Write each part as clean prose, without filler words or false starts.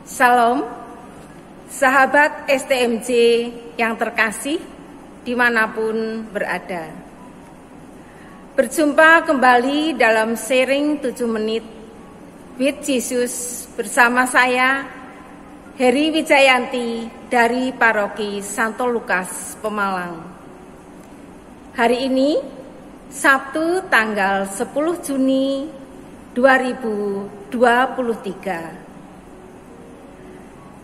Salam, sahabat STMJ yang terkasih dimanapun berada. Berjumpa kembali dalam sharing 7 menit with Jesus bersama saya, Heri Wijayanti dari Paroki Santo Lukas, Pemalang. Hari ini, Sabtu tanggal 10 Juni 2023.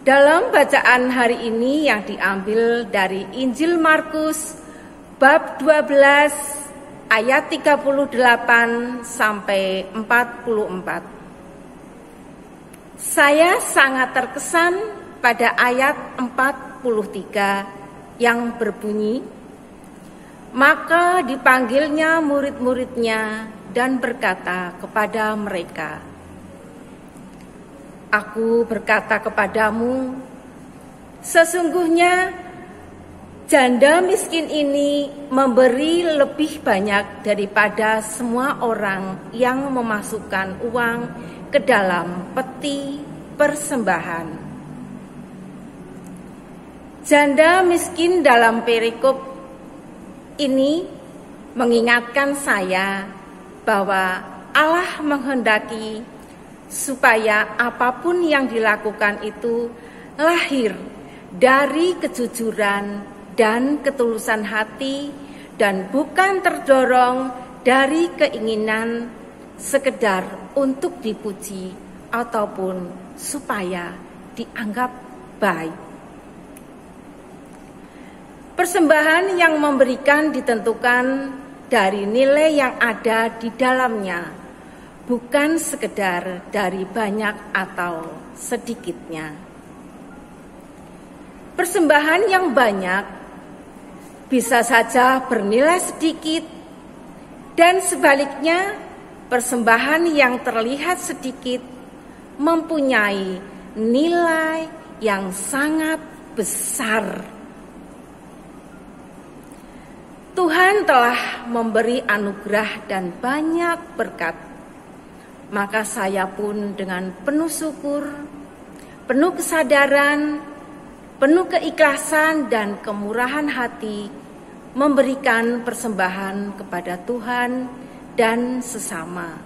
Dalam bacaan hari ini yang diambil dari Injil Markus bab 12 ayat 38 sampai 44. Saya sangat terkesan pada ayat 43 yang berbunyi, "Maka dipanggilnya murid-muridnya dan berkata kepada mereka, Aku berkata kepadamu, sesungguhnya janda miskin ini memberi lebih banyak daripada semua orang yang memasukkan uang ke dalam peti persembahan." Janda miskin dalam perikop ini mengingatkan saya bahwa Allah menghendaki supaya apapun yang dilakukan itu lahir dari kejujuran dan ketulusan hati dan bukan terdorong dari keinginan sekedar untuk dipuji ataupun supaya dianggap baik. Persembahan yang memberikan ditentukan dari nilai yang ada di dalamnya, bukan sekedar dari banyak atau sedikitnya. Persembahan yang banyak bisa saja bernilai sedikit, dan sebaliknya persembahan yang terlihat sedikit mempunyai nilai yang sangat besar. Tuhan telah memberi anugerah dan banyak berkat. Maka saya pun dengan penuh syukur, penuh kesadaran, penuh keikhlasan dan kemurahan hati memberikan persembahan kepada Tuhan dan sesama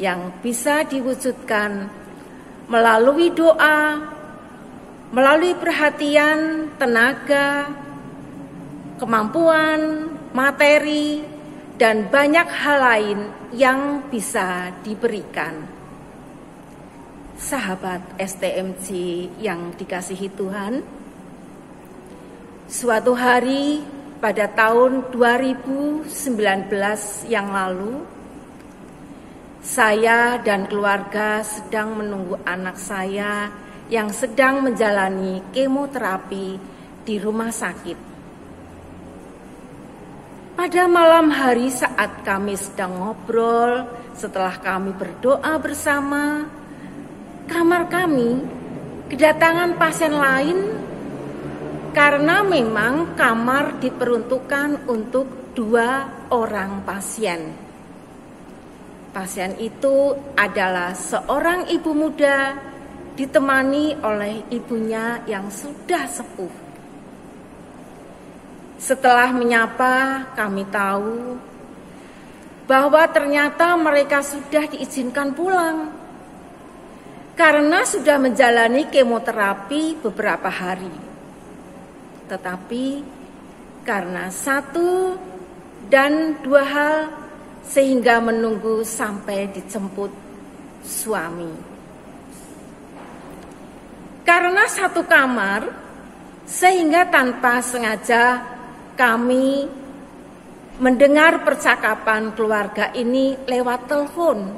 yang bisa diwujudkan melalui doa, melalui perhatian, tenaga, kemampuan, materi, dan banyak hal lain yang bisa diberikan. Sahabat STMJ yang dikasihi Tuhan, suatu hari pada tahun 2019 yang lalu, saya dan keluarga sedang menunggu anak saya yang sedang menjalani kemoterapi di rumah sakit. Pada malam hari saat kami sedang ngobrol, setelah kami berdoa bersama, kamar kami kedatangan pasien lain karena memang kamar diperuntukkan untuk 2 orang pasien. Pasien itu adalah seorang ibu muda ditemani oleh ibunya yang sudah sepuh. Setelah menyapa, kami tahu bahwa ternyata mereka sudah diizinkan pulang karena sudah menjalani kemoterapi beberapa hari. Tetapi karena 1 dan 2 hal sehingga menunggu sampai dijemput suami. Karena 1 kamar, sehingga tanpa sengaja kami mendengar percakapan keluarga ini lewat telepon.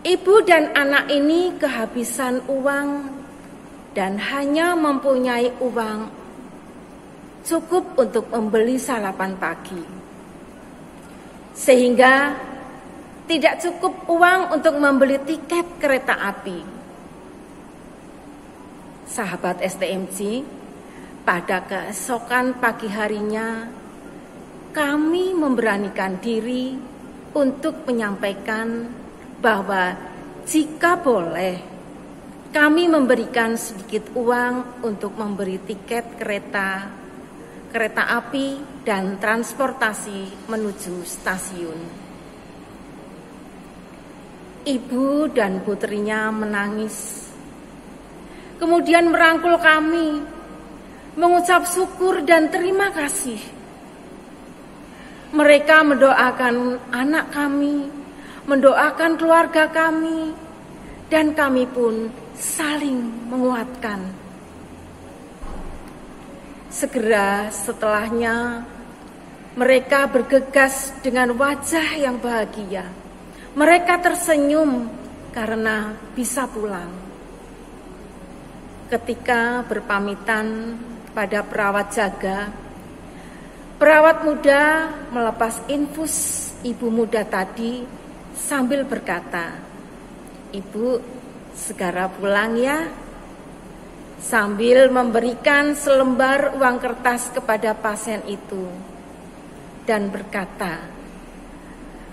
Ibu dan anak ini kehabisan uang dan hanya mempunyai uang cukup untuk membeli sarapan pagi. Sehingga tidak cukup uang untuk membeli tiket kereta api. Sahabat STMJ, pada keesokan pagi harinya, kami memberanikan diri untuk menyampaikan bahwa jika boleh, kami memberikan sedikit uang untuk memberi tiket kereta api dan transportasi menuju stasiun. Ibu dan putrinya menangis, kemudian merangkul kami, mengucap syukur dan terima kasih. Mereka mendoakan anak kami, mendoakan keluarga kami, dan kami pun saling menguatkan. Segera setelahnya, mereka bergegas dengan wajah yang bahagia. Mereka tersenyum karena bisa pulang. Ketika berpamitan pada perawat jaga, perawat muda melepas infus ibu muda tadi sambil berkata, "Ibu, segera pulang ya," sambil memberikan selembar uang kertas kepada pasien itu dan berkata,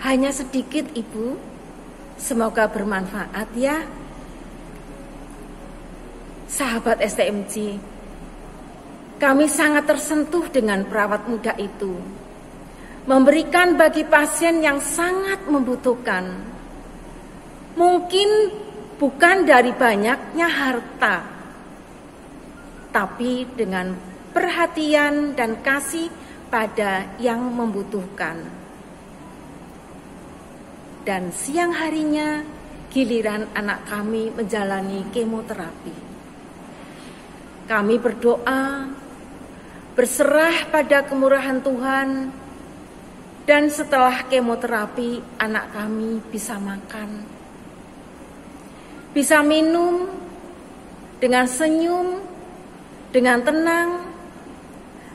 "Hanya sedikit, Ibu, semoga bermanfaat ya." Sahabat STMJ, kami sangat tersentuh dengan perawat muda itu, memberikan bagi pasien yang sangat membutuhkan. Mungkin bukan dari banyaknya harta, tapi dengan perhatian dan kasih pada yang membutuhkan. Dan siang harinya giliran anak kami menjalani kemoterapi. Kami berdoa, berserah pada kemurahan Tuhan, dan setelah kemoterapi anak kami bisa makan, bisa minum dengan senyum, dengan tenang,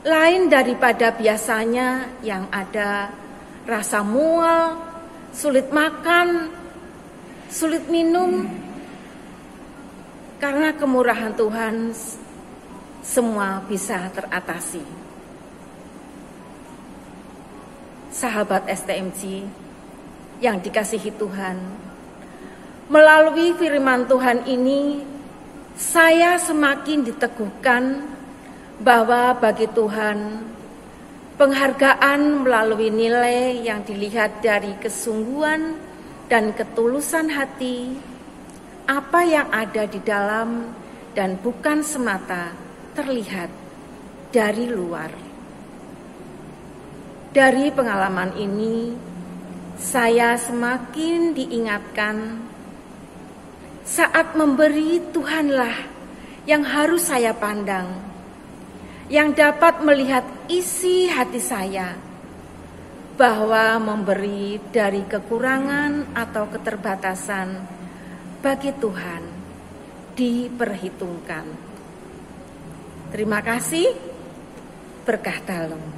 lain daripada biasanya yang ada rasa mual, sulit makan, sulit minum. Karena kemurahan Tuhan, semua bisa teratasi. Sahabat STMJ yang dikasihi Tuhan, melalui firman Tuhan ini, saya semakin diteguhkan bahwa bagi Tuhan, penghargaan melalui nilai yang dilihat dari kesungguhan dan ketulusan hati, apa yang ada di dalam dan bukan semata terlihat dari luar. Dari pengalaman ini, saya semakin diingatkan saat memberi, Tuhanlah yang harus saya pandang, yang dapat melihat isi hati saya, bahwa memberi dari kekurangan atau keterbatasan bagi Tuhan diperhitungkan. Terima kasih, berkah dalam.